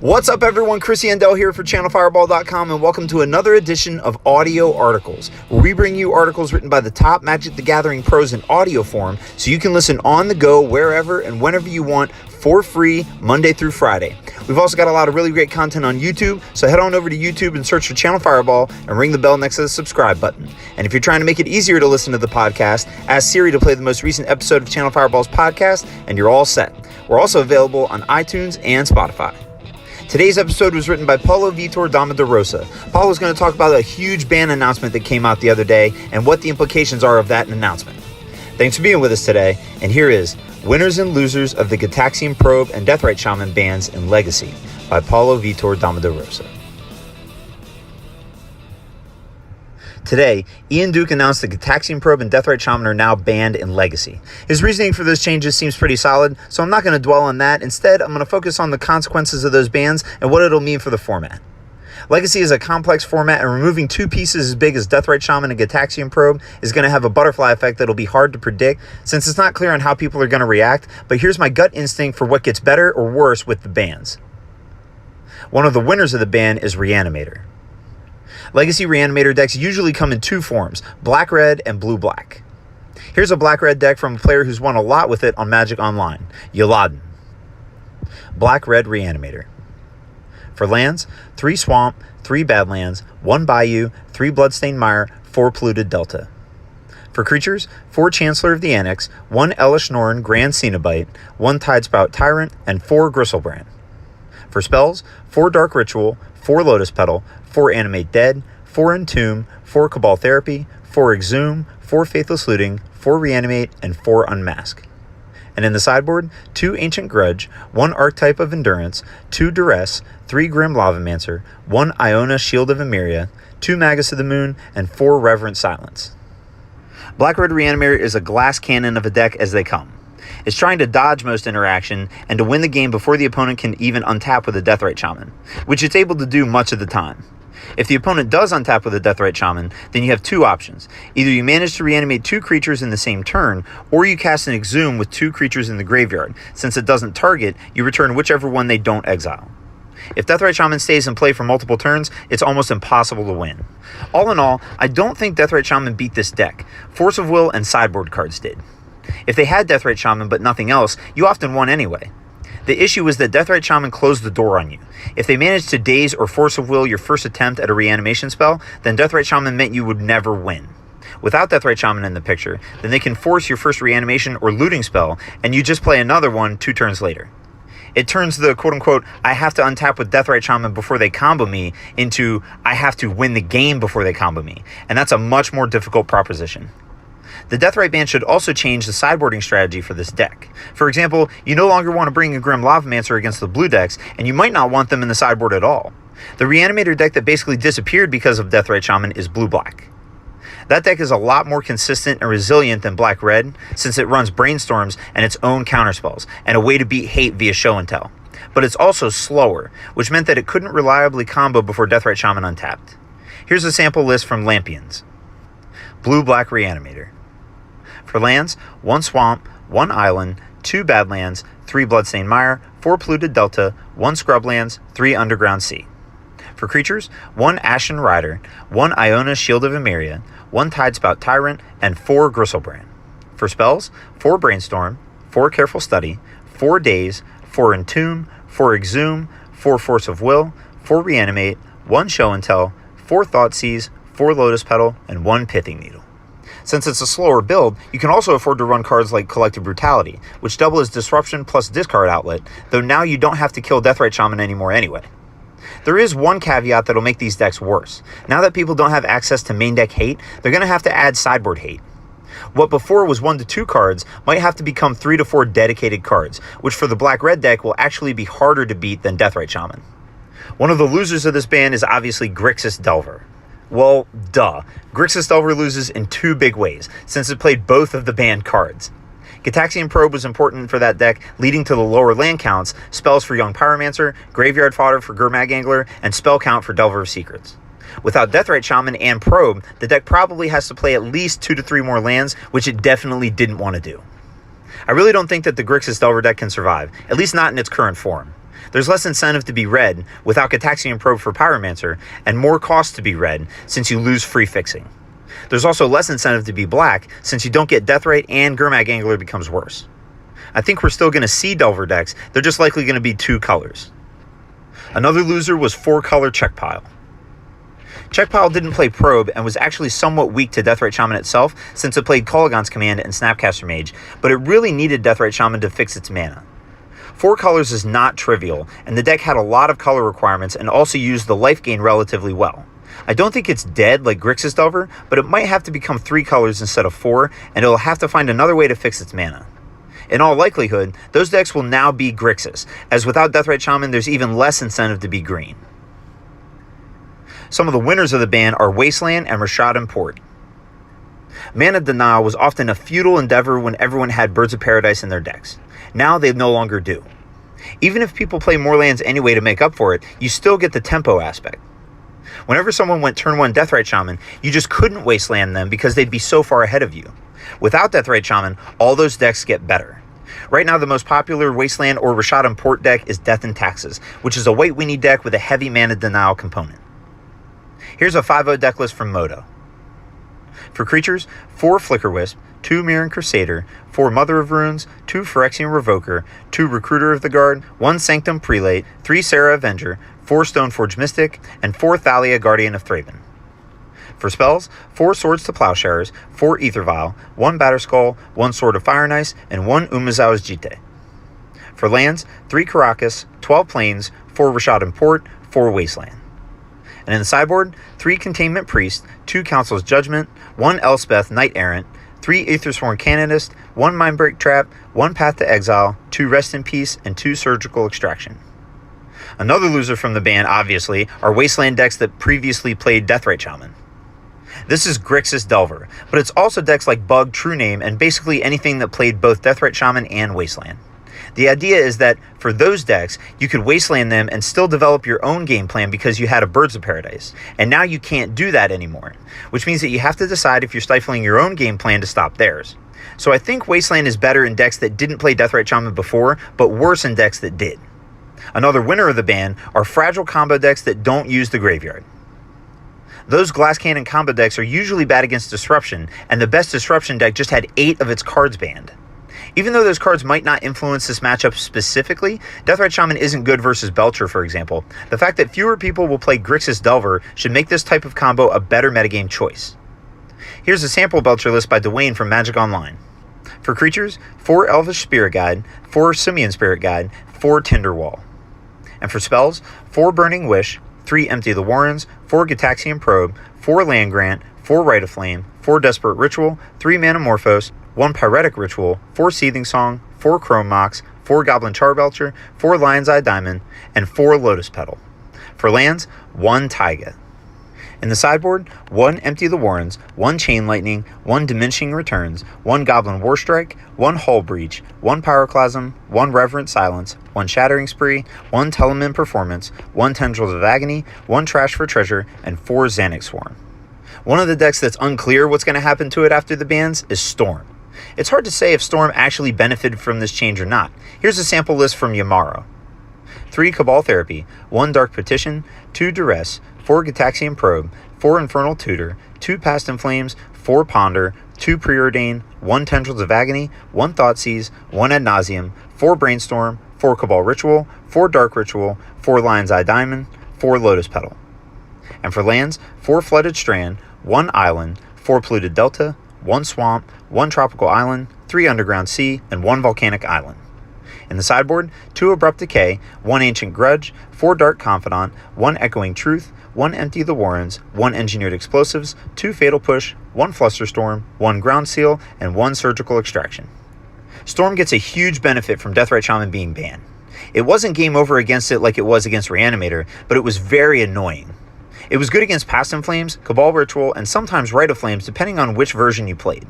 What's up, everyone? Chris Yandel here for Channelfireball.com, and welcome to another edition of Audio Articles, where we bring you articles written by the top Magic the Gathering pros in audio form, so you can listen on the go wherever and whenever you want for free, Monday through Friday. We've also got a lot of really great content on YouTube, so head on over to YouTube and search for Channel Fireball and ring the bell next to the subscribe button. And if you're trying to make it easier to listen to the podcast, ask Siri to play the most recent episode of Channel Fireball's podcast, and you're all set. We're also available on iTunes and Spotify. Today's episode was written by Paulo Vitor Dama-de-Rosa. Paulo is going to talk about a huge ban announcement that came out the other day and what the implications are of that announcement. Thanks for being with us today, and here is Winners and Losers of the Gitaxian Probe and Deathrite Shaman Bans in Legacy by Paulo Vitor Dama-de-Rosa. Today, Ian Duke announced the Gitaxian Probe and Deathrite Shaman are now banned in Legacy. His reasoning for those changes seems pretty solid, so I'm not going to dwell on that. Instead, I'm going to focus on the consequences of those bans and what it'll mean for the format. Legacy is a complex format, and removing two pieces as big as Deathrite Shaman and Gitaxian Probe is going to have a butterfly effect that'll be hard to predict, since it's not clear on how people are going to react, but here's my gut instinct for what gets better or worse with the bans. One of the winners of the ban is Reanimator. Legacy Reanimator decks usually come in two forms, black-red and blue-black. Here's a black-red deck from a player who's won a lot with it on Magic Online, Yoladin. Black-red Reanimator. For lands, 3 Swamp, 3 Badlands, 1 Bayou, 3 Bloodstained Mire, 4 Polluted Delta. For creatures, 4 Chancellor of the Annex, 1 Elesh Norn Grand Cenobite, 1 Tidespout Tyrant, and 4 Gristlebrand. For spells, 4 Dark Ritual, 4 Lotus Petal, 4 Animate Dead, 4 Entomb, 4 Cabal Therapy, 4 Exhume, 4 Faithless Looting, 4 Reanimate, and 4 Unmask. And in the sideboard, 2 Ancient Grudge, 1 Archetype of Endurance, 2 Duress, 3 Grim Lavamancer, 1 Iona Shield of Emeria, 2 Magus of the Moon, and 4 Reverent Silence. Black-Red Reanimator is a glass cannon of a deck as they come. It's trying to dodge most interaction and to win the game before the opponent can even untap with a Deathrite Shaman, which it's able to do much of the time. If the opponent does untap with a Deathrite Shaman, then you have two options. Either you manage to reanimate 2 creatures in the same turn, or you cast an Exhume with 2 creatures in the graveyard. Since it doesn't target, you return whichever one they don't exile. If Deathrite Shaman stays in play for multiple turns, it's almost impossible to win. All in all, I don't think Deathrite Shaman beat this deck. Force of Will and sideboard cards did. If they had Deathrite Shaman but nothing else, you often won anyway. The issue was that Deathrite Shaman closed the door on you. If they managed to daze or Force of Will your first attempt at a reanimation spell, then Deathrite Shaman meant you would never win. Without Deathrite Shaman in the picture, then they can force your first reanimation or looting spell, and you just play another one 2 turns later. It turns the quote-unquote, I have to untap with Deathrite Shaman before they combo me, into I have to win the game before they combo me, and that's a much more difficult proposition. The Deathrite ban should also change the sideboarding strategy for this deck. For example, you no longer want to bring a Grim Lavamancer against the blue decks, and you might not want them in the sideboard at all. The Reanimator deck that basically disappeared because of Deathrite Shaman is blue-black. That deck is a lot more consistent and resilient than black-red, since it runs Brainstorms and its own counterspells, and a way to beat hate via show and tell. But it's also slower, which meant that it couldn't reliably combo before Deathrite Shaman untapped. Here's a sample list from Lampions. Blue-black Reanimator. For lands, 1 Swamp, 1 Island, 2 Badlands, 3 Bloodstained Mire, 4 Polluted Delta, 1 Scrublands, 3 Underground Sea. For creatures, 1 Ashen Rider, 1 Iona Shield of Emeria, 1 Tidespout Tyrant, and 4 Gristlebrand. For spells, 4 Brainstorm, 4 Careful Study, 4 Daze, 4 Entomb, 4 Exhume, 4 Force of Will, 4 Reanimate, 1 Show and Tell, 4 Thoughtseize, 4 Lotus Petal, and 1 Pithing Needle. Since it's a slower build, you can also afford to run cards like Collective Brutality, which double as Disruption plus Discard Outlet, though now you don't have to kill Deathrite Shaman anymore anyway. There is one caveat that'll make these decks worse. Now that people don't have access to main deck hate, they're going to have to add sideboard hate. What before was 1 to 2 cards might have to become 3 to 4 dedicated cards, which for the black-red deck will actually be harder to beat than Deathrite Shaman. One of the losers of this ban is obviously Grixis Delver. Well, duh. Grixis Delver loses in 2 big ways, since it played both of the banned cards. Gitaxian Probe was important for that deck, leading to the lower land counts, spells for Young Pyromancer, graveyard fodder for Gurmag Angler, and spell count for Delver of Secrets. Without Deathrite Shaman and Probe, the deck probably has to play at least 2 to 3 more lands, which it definitely didn't want to do. I really don't think that the Grixis Delver deck can survive, at least not in its current form. There's less incentive to be red without Gitaxian Probe for Pyromancer, and more cost to be red since you lose free fixing. There's also less incentive to be black since you don't get Deathrite and Gurmag Angler becomes worse. I think we're still going to see Delver decks, they're just likely going to be 2 colors. Another loser was 4-color Checkpile. Checkpile didn't play Probe and was actually somewhat weak to Deathrite Shaman itself since it played Kolaghan's Command and Snapcaster Mage, but it really needed Deathrite Shaman to fix its mana. 4 colors is not trivial, and the deck had a lot of color requirements and also used the life gain relatively well. I don't think it's dead like Grixis Delver, but it might have to become 3 colors instead of 4, and it'll have to find another way to fix its mana. In all likelihood, those decks will now be Grixis, as without Deathrite Shaman there's even less incentive to be green. Some of the winners of the ban are Wasteland and Rashad and Port. Mana denial was often a futile endeavor when everyone had Birds of Paradise in their decks. Now they no longer do. Even if people play more lands anyway to make up for it, you still get the tempo aspect. Whenever someone went turn 1 Deathrite Shaman, you just couldn't Wasteland them because they'd be so far ahead of you. Without Deathrite Shaman, all those decks get better. Right now, the most popular Wasteland or Rashad and Port deck is Death and Taxes, which is a White Weenie deck with a heavy mana denial component. Here's a 5-0 deck list from Moto. For creatures, 4 Flicker Wisp, 2 Mirran Crusader, 4 Mother of Runes, 2 Phyrexian Revoker, 2 Recruiter of the Guard, 1 Sanctum Prelate, 3 Serra Avenger, 4 Stoneforge Mystic, and 4 Thalia Guardian of Thraben. For spells, 4 Swords to Plowshares, 4 Aether Vial, 1 Batterskull, 1 Sword of Fire and Ice, and 1 Umezawa's Jitte. For lands, 3 Karakas, 12 Plains, 4 Rashad and Port, 4 Wasteland. And in the sideboard, 3 Containment Priest, 2 Council's Judgment, 1 Elspeth Knight Errant, 3 Aethersworn Canonist, 1 Mindbreak Trap, 1 Path to Exile, 2 Rest in Peace, and 2 Surgical Extraction. Another loser from the ban, obviously, are Wasteland decks that previously played Deathrite Shaman. This is Grixis Delver, but it's also decks like Bug, True Name, and basically anything that played both Deathrite Shaman and Wasteland. The idea is that for those decks, you could Wasteland them and still develop your own game plan because you had a Birds of Paradise. And now you can't do that anymore, which means that you have to decide if you're stifling your own game plan to stop theirs. So I think Wasteland is better in decks that didn't play Deathrite Shaman before, but worse in decks that did. Another winner of the ban are fragile combo decks that don't use the graveyard. Those Glass Cannon combo decks are usually bad against Disruption, and the best Disruption deck just had 8 of its cards banned. Even though those cards might not influence this matchup specifically, Deathrite Shaman isn't good versus Belcher, for example. The fact that fewer people will play Grixis Delver should make this type of combo a better metagame choice. Here's a sample Belcher list by Dwayne from Magic Online. For creatures, 4 Elvish Spirit Guide, 4 Simian Spirit Guide, 4 Tinderwall. And for spells, 4 Burning Wish, 3 Empty the Warrens, 4 Gitaxian Probe, 4 Land Grant, 4 Rite of Flame, 4 Desperate Ritual, 3 Manamorphose, 1 Pyretic Ritual, 4 Seething Song, 4 Chrome Mox, 4 Goblin Charbelcher, 4 Lion's Eye Diamond, and 4 Lotus Petal. For lands, 1 Taiga. In the sideboard, 1 Empty the Warrens, 1 Chain Lightning, 1 Diminishing Returns, 1 Goblin Warstrike, 1 Hull Breach, 1 Pyroclasm, 1 Reverent Silence, 1 Shattering Spree, 1 Telemin Performance, 1 Tendrils of Agony, 1 Trash for Treasure, and 4 Xanax Swarm. One of the decks that's unclear what's going to happen to it after the bans is Storm. It's hard to say if Storm actually benefited from this change or not. Here's a sample list from Yamaro. 3 Cabal Therapy, 1 Dark Petition, 2 Duress, 4 Gitaxian Probe, 4 Infernal Tutor, 2 Past in Flames, 4 Ponder, 2 Preordain, 1 Tendrils of Agony, 1 Thoughtseize, 1 Ad Nauseam, 4 Brainstorm, 4 Cabal Ritual, 4 Dark Ritual, 4 Lion's Eye Diamond, 4 Lotus Petal. And for lands, 4 Flooded Strand, 1 Island, 4 Polluted Delta, 1 Swamp, 1 Tropical Island, 3 Underground Sea, and 1 Volcanic Island. In the sideboard, 2 Abrupt Decay, 1 Ancient Grudge, 4 Dark Confidant, 1 Echoing Truth, 1 Empty the Warrens, 1 Engineered Explosives, 2 Fatal Push, 1 Flusterstorm, 1 Ground Seal, and 1 Surgical Extraction. Storm gets a huge benefit from Deathrite Shaman being banned. It wasn't game over against it like it was against Reanimator, but it was very annoying. It was good against Past in Flames, Cabal Ritual, and sometimes Rite of Flames depending on which version you played.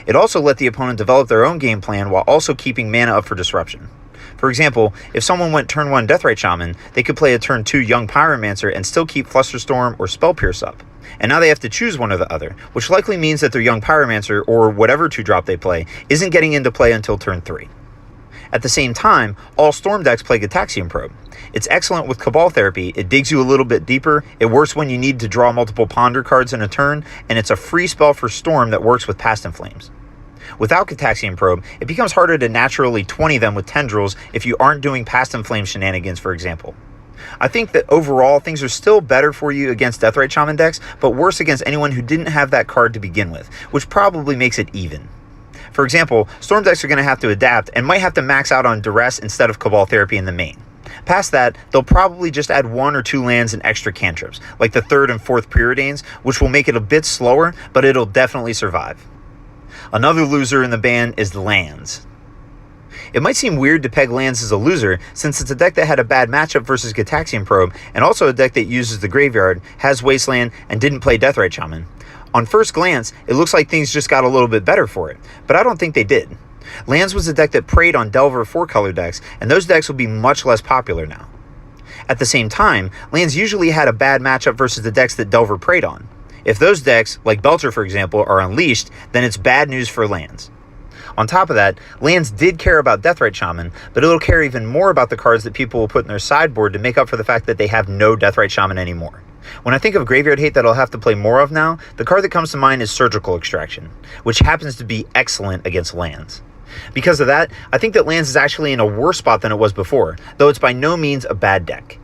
It also let the opponent develop their own game plan while also keeping mana up for disruption. For example, if someone went turn 1 Deathrite Shaman, they could play a turn 2 Young Pyromancer and still keep Flusterstorm or Spell Pierce up. And now they have to choose one or the other, which likely means that their Young Pyromancer, or whatever 2-drop they play, isn't getting into play until turn 3. At the same time, all Storm decks play Gitaxian Probe. It's excellent with Cabal Therapy, it digs you a little bit deeper, it works when you need to draw multiple Ponder cards in a turn, and it's a free spell for Storm that works with Past in Flames. Without Gitaxian Probe, it becomes harder to naturally 20 them with Tendrils if you aren't doing Past in Flames shenanigans, for example. I think that overall, things are still better for you against Deathrite Shaman decks, but worse against anyone who didn't have that card to begin with, which probably makes it even. For example, Storm decks are going to have to adapt and might have to max out on Duress instead of Cabal Therapy in the main. Past that, they'll probably just add 1 or 2 lands and extra cantrips, like the 3rd and 4th Preordains, which will make it a bit slower, but it'll definitely survive. Another loser in the ban is lands. It might seem weird to peg lands as a loser, since it's a deck that had a bad matchup versus Gitaxian Probe, and also a deck that uses the graveyard, has Wasteland, and didn't play Deathrite Shaman. On first glance, it looks like things just got a little bit better for it, but I don't think they did. Lands was a deck that preyed on Delver 4-color decks, and those decks will be much less popular now. At the same time, lands usually had a bad matchup versus the decks that Delver preyed on. If those decks, like Belcher for example, are unleashed, then it's bad news for lands. On top of that, lands did care about Deathrite Shaman, but it'll care even more about the cards that people will put in their sideboard to make up for the fact that they have no Deathrite Shaman anymore. When I think of graveyard hate that I'll have to play more of now, the card that comes to mind is Surgical Extraction, which happens to be excellent against lands. Because of that, I think that lands is actually in a worse spot than it was before, though it's by no means a bad deck.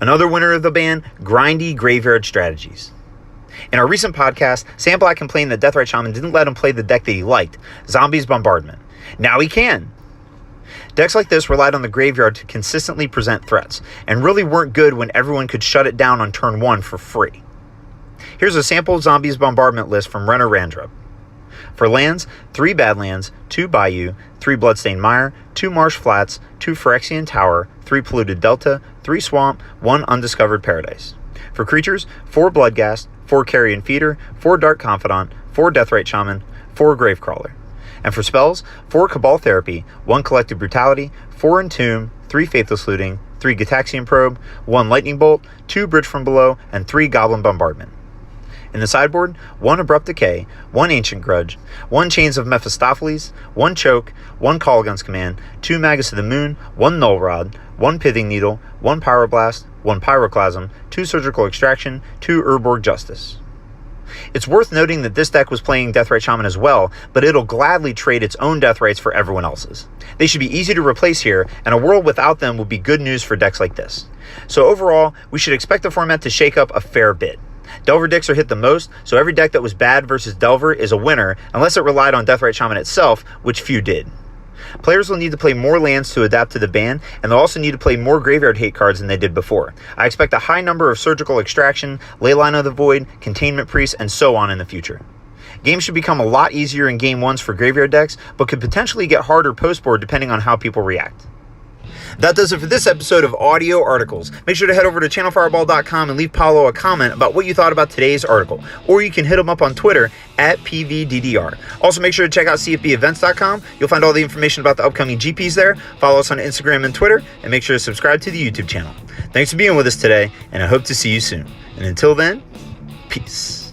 Another winner of the ban, grindy graveyard strategies. In our recent podcast, Sam Black complained that Deathrite Shaman didn't let him play the deck that he liked, Zombies Bombardment. Now he can! Decks like this relied on the graveyard to consistently present threats, and really weren't good when everyone could shut it down on turn 1 for free. Here's a sample Zombies Bombardment list from Renner Randrup. For lands, 3 Badlands, 2 Bayou, 3 Bloodstained Mire, 2 Marsh Flats, 2 Phyrexian Tower, 3 Polluted Delta, 3 Swamp, 1 Undiscovered Paradise. For creatures, 4 Bloodghast, 4 Carrion Feeder, 4 Dark Confidant, 4 Deathrite Shaman, 4 Gravecrawler. And for spells, 4 Cabal Therapy, 1 Collective Brutality, 4 Entomb, 3 Faithless Looting, 3 Gitaxian Probe, 1 Lightning Bolt, 2 Bridge from Below, and 3 Goblin Bombardment. In the sideboard, 1 Abrupt Decay, 1 Ancient Grudge, 1 Chains of Mephistopheles, 1 Choke, 1 Call-Guns Command, 2 Magus of the Moon, 1 Null Rod, 1 Pithing Needle, 1 Pyroblast, 1 Pyroclasm, 2 Surgical Extraction, 2 Urborg Justice. It's worth noting that this deck was playing Deathrite Shaman as well, but it'll gladly trade its own Deathrites for everyone else's. They should be easy to replace here, and a world without them would be good news for decks like this. So overall, we should expect the format to shake up a fair bit. Delver decks are hit the most, so every deck that was bad versus Delver is a winner, unless it relied on Deathrite Shaman itself, which few did. Players will need to play more lands to adapt to the ban, and they'll also need to play more graveyard hate cards than they did before. I expect a high number of Surgical Extraction, Leyline of the Void, Containment Priest, and so on in the future. Games should become a lot easier in Game 1s for graveyard decks, but could potentially get harder post-board depending on how people react. That does it for this episode of Audio Articles. Make sure to head over to channelfireball.com and leave Paulo a comment about what you thought about today's article, or you can hit him up on Twitter at PVDDR. Also, make sure to check out CFBEvents.com. You'll find all the information about the upcoming GPs there. Follow us on Instagram and Twitter, and make sure to subscribe to the YouTube channel. Thanks for being with us today, and I hope to see you soon. And until then, peace.